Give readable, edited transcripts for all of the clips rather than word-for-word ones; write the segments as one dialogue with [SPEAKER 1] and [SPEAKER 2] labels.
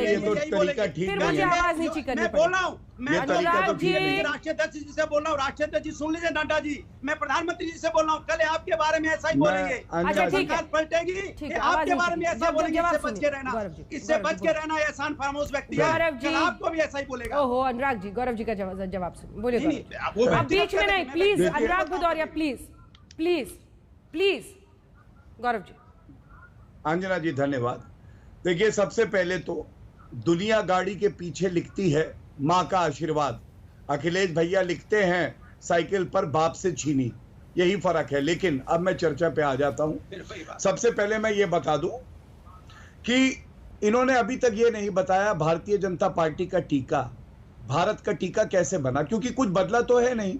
[SPEAKER 1] ये तो तरीका ठीक
[SPEAKER 2] फिर
[SPEAKER 1] नहीं
[SPEAKER 2] मुझे
[SPEAKER 1] है।
[SPEAKER 2] आवाज नीची करनी
[SPEAKER 3] मैं बोल रहा हूँ, मैं
[SPEAKER 1] ये तरीका तो ठीक नहीं है।
[SPEAKER 3] राष्ट्रीय अध्यक्ष जी से बोल रहा हूँ, राष्ट्रीय अध्यक्ष जी सुन लीजिए नड्डा जी, मैं प्रधानमंत्री जी से बोल रहा हूँ, कल आपके बारे में ऐसा ही बोलेंगे।
[SPEAKER 2] अच्छा, ठीक है।
[SPEAKER 3] पलटेगी,
[SPEAKER 2] ठीक है,
[SPEAKER 3] आपके
[SPEAKER 2] आवाज
[SPEAKER 3] बारे में ऐसा
[SPEAKER 2] नीचे।
[SPEAKER 3] बोलेंगे,
[SPEAKER 2] जवाब
[SPEAKER 3] इससे बच के रहना,
[SPEAKER 2] गौरव जी,
[SPEAKER 3] इससे
[SPEAKER 2] गौरव
[SPEAKER 3] बच
[SPEAKER 2] जी,
[SPEAKER 3] के रहना। एहसान फरामोश व्यक्ति है,
[SPEAKER 2] गौरव जी।
[SPEAKER 3] कल आपको भी ऐसा ही बोलेगा।
[SPEAKER 2] ओहो अनुराग जी, गौरव जी का जवाब सुनिए, बोलिए
[SPEAKER 3] नहीं,
[SPEAKER 2] गौरव।
[SPEAKER 3] वो
[SPEAKER 2] आप बीच में नहीं, प्लीज
[SPEAKER 1] देखिए-
[SPEAKER 2] अनुराग Bhadauria, please please please. Gaurav ji.
[SPEAKER 1] Anjana जी धन्यवाद। देखिए, सबसे पहले तो दुनिया गाड़ी के पीछे लिखती है माँ का आशीर्वाद, अखिलेश भैया लिखते हैं साइकिल पर बाप से छीनी, यही फर्क है। लेकिन अब मैं चर्चा पे आ जाता हूं। सबसे पहले मैं ये बता दूं कि इन्होंने अभी तक ये नहीं बताया भारतीय जनता पार्टी का टीका, भारत का टीका कैसे बना, क्योंकि कुछ बदला तो है नहीं।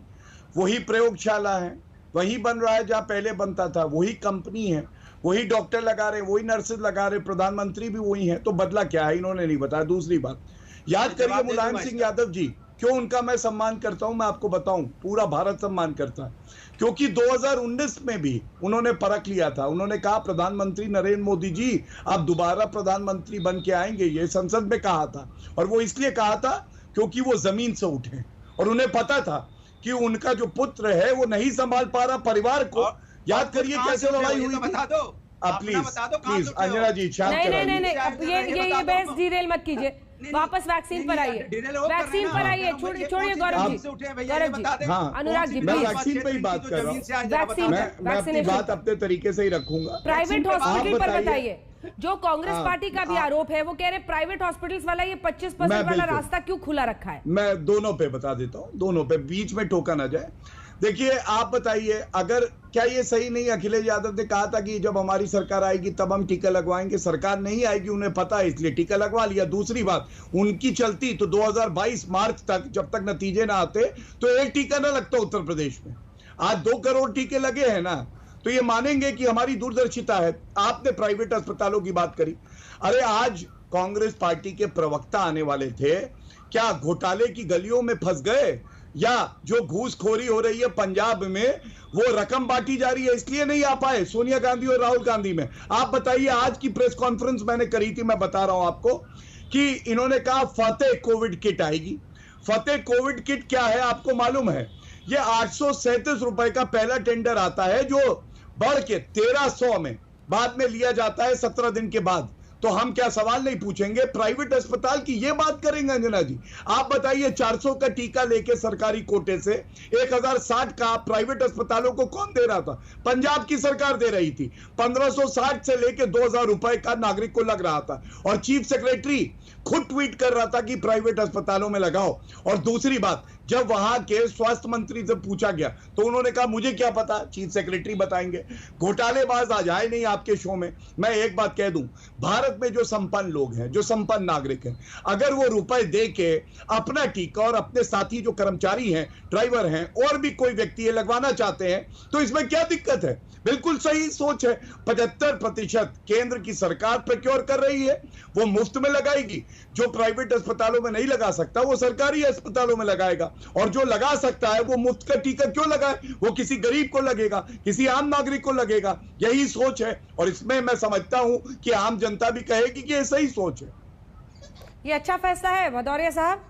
[SPEAKER 1] वही प्रयोगशाला है, वही बन रहा है जहां पहले बनता था, वही कंपनी है, वही डॉक्टर लगा रहे, वही नर्सेज लगा रहे, प्रधानमंत्री भी वही है, तो बदला क्या है इन्होंने नहीं बताया। दूसरी बात, याद करिए मुलायम सिंह यादव जी, क्यों उनका मैं सम्मान करता हूं, मैं आपको बताऊं, पूरा भारत सम्मान करता है, क्योंकि 2019 में भी उन्होंने परख लिया था। उन्होंने कहा प्रधानमंत्री नरेंद्र मोदी जी आप दोबारा प्रधानमंत्री बन के आएंगे, ये संसद में कहा था। और वो इसलिए कहा था क्योंकि वो जमीन से उठे और उन्हें पता था कि उनका जो पुत्र है वो नहीं संभाल पा रहा परिवार को। याद करिए कैसे लड़ाई हुई थी।
[SPEAKER 3] बता दो,
[SPEAKER 1] प्लीज प्लीज अंजना जी, शांत
[SPEAKER 2] नहीं नहीं नहीं
[SPEAKER 1] कराइए।
[SPEAKER 2] नहीं, अब ये बहस डिरेल मत कीजिए, वापस वैक्सीन पर आइए, वैक्सीन पर आइए। छोड़िए गौरव जी, गौरव जी,
[SPEAKER 1] हाँ,
[SPEAKER 2] अनुराग जी
[SPEAKER 1] मैं
[SPEAKER 2] प्लीज।
[SPEAKER 1] वैक्सीन पे ही बात कर रहा हूँ।
[SPEAKER 2] वैक्सीन
[SPEAKER 1] मैं अपनी
[SPEAKER 2] वैक्सीनेशन
[SPEAKER 1] बात अपने तरीके से ही रखूंगा।
[SPEAKER 2] प्राइवेट हॉस्पिटल पर
[SPEAKER 1] बताइए।
[SPEAKER 2] बताइए। जो कांग्रेस
[SPEAKER 1] हाँ,
[SPEAKER 2] पार्टी का भी आरोप है, वो कह रहे प्राइवेट हॉस्पिटल्स वाला ये 25% वाला
[SPEAKER 1] बिल्कुल।
[SPEAKER 2] रास्ता क्यों खुला रखा है।
[SPEAKER 1] मैं दोनों पे बता देता हूँ, दोनों पे, बीच में टोका ना जाए। देखिए, आप बताइए, अगर क्या ये सही नहीं, अखिलेश यादव ने कहा था कि जब हमारी सरकार आएगी तब हम टीका लगवाएंगे, सरकार नहीं आएगी उन्हें पता है इसलिए टीका लगवा लिया। दूसरी बात, उनकी चलती तो 2022 मार्च तक, जब तक नतीजे ना आते तो एक टीका ना लगता उत्तर प्रदेश में। आज 2 करोड़ टीके लगे हैं ना, तो ये मानेंगे कि हमारी दूरदर्शिता है। आपने प्राइवेट अस्पतालों की बात करी, अरे आज कांग्रेस पार्टी के प्रवक्ता आने वाले थे, क्या घोटाले की गलियों में फंस गए, या जो घूसखोरी हो रही है पंजाब में वो रकम बांटी जा रही है इसलिए नहीं आ पाए सोनिया गांधी और राहुल गांधी में। आप बताइए, आज की प्रेस कॉन्फ्रेंस मैंने करी थी, मैं बता रहा हूं आपको कि इन्होंने कहा फतेह कोविड किट आएगी। फतेह कोविड किट क्या है आपको मालूम है? ये 837 रुपए का पहला टेंडर आता है जो बढ़ के 1300 में बाद में लिया जाता है 17 दिन के बाद। तो हम क्या सवाल नहीं पूछेंगे? प्राइवेट अस्पताल की ये बात करेंगे अंजना जी? आप बताइए, 400 का टीका लेके सरकारी कोटे से 1060 का प्राइवेट अस्पतालों को कौन दे रहा था? पंजाब की सरकार दे रही थी। 1560 से लेके 2000 रुपए का नागरिक को लग रहा था, और चीफ सेक्रेटरी खुद ट्वीट कर रहा था कि प्राइवेट अस्पतालों में लगाओ। और दूसरी बात, जब वहां के स्वास्थ्य मंत्री से पूछा गया तो उन्होंने कहा मुझे क्या पता, चीफ सेक्रेटरी बताएंगे। घोटालेबाज आज आए नहीं आपके शो में। मैं एक बात कह दूं, भारत में जो संपन्न लोग हैं, जो संपन्न नागरिक हैं, अगर वो रुपए दे के अपना टीका और अपने साथी जो कर्मचारी हैं, ड्राइवर हैं, और भी कोई व्यक्ति ये लगवाना चाहते हैं, तो इसमें क्या दिक्कत है? बिल्कुल सही सोच है। 75% केंद्र की सरकार प्रोक्योर कर रही है, वो मुफ्त में लगाएगी। जो प्राइवेट अस्पतालों में नहीं लगा सकता वो सरकारी अस्पतालों में लगाएगा, और जो लगा सकता है वो मुफ्त का टीका क्यों लगाए? वो किसी गरीब को लगेगा, किसी आम नागरिक को लगेगा। यही सोच है, और इसमें मैं समझता हूं कि आम जनता भी कहेगी कि ये सही सोच है।
[SPEAKER 2] ये अच्छा फैसला है भदौरिया साहब,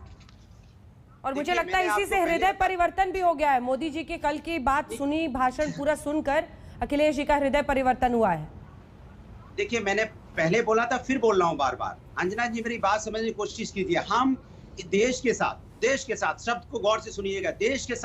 [SPEAKER 2] और मुझे लगता है इसी से हृदय परिवर्तन भी हो गया है। मोदी जी के कल की बात सुनी, भाषण पूरा सुनकर अखिलेश जी का हृदय परिवर्तन हुआ है।
[SPEAKER 3] देखिए, मैंने पहले बोला था, फिर बोल रहा हूं बार बार। अंजना जी मेरी बात समझने की कोशिश कीजिए। हम देश के साथ शब्द को गौर से सुनिएगा, देश के साथ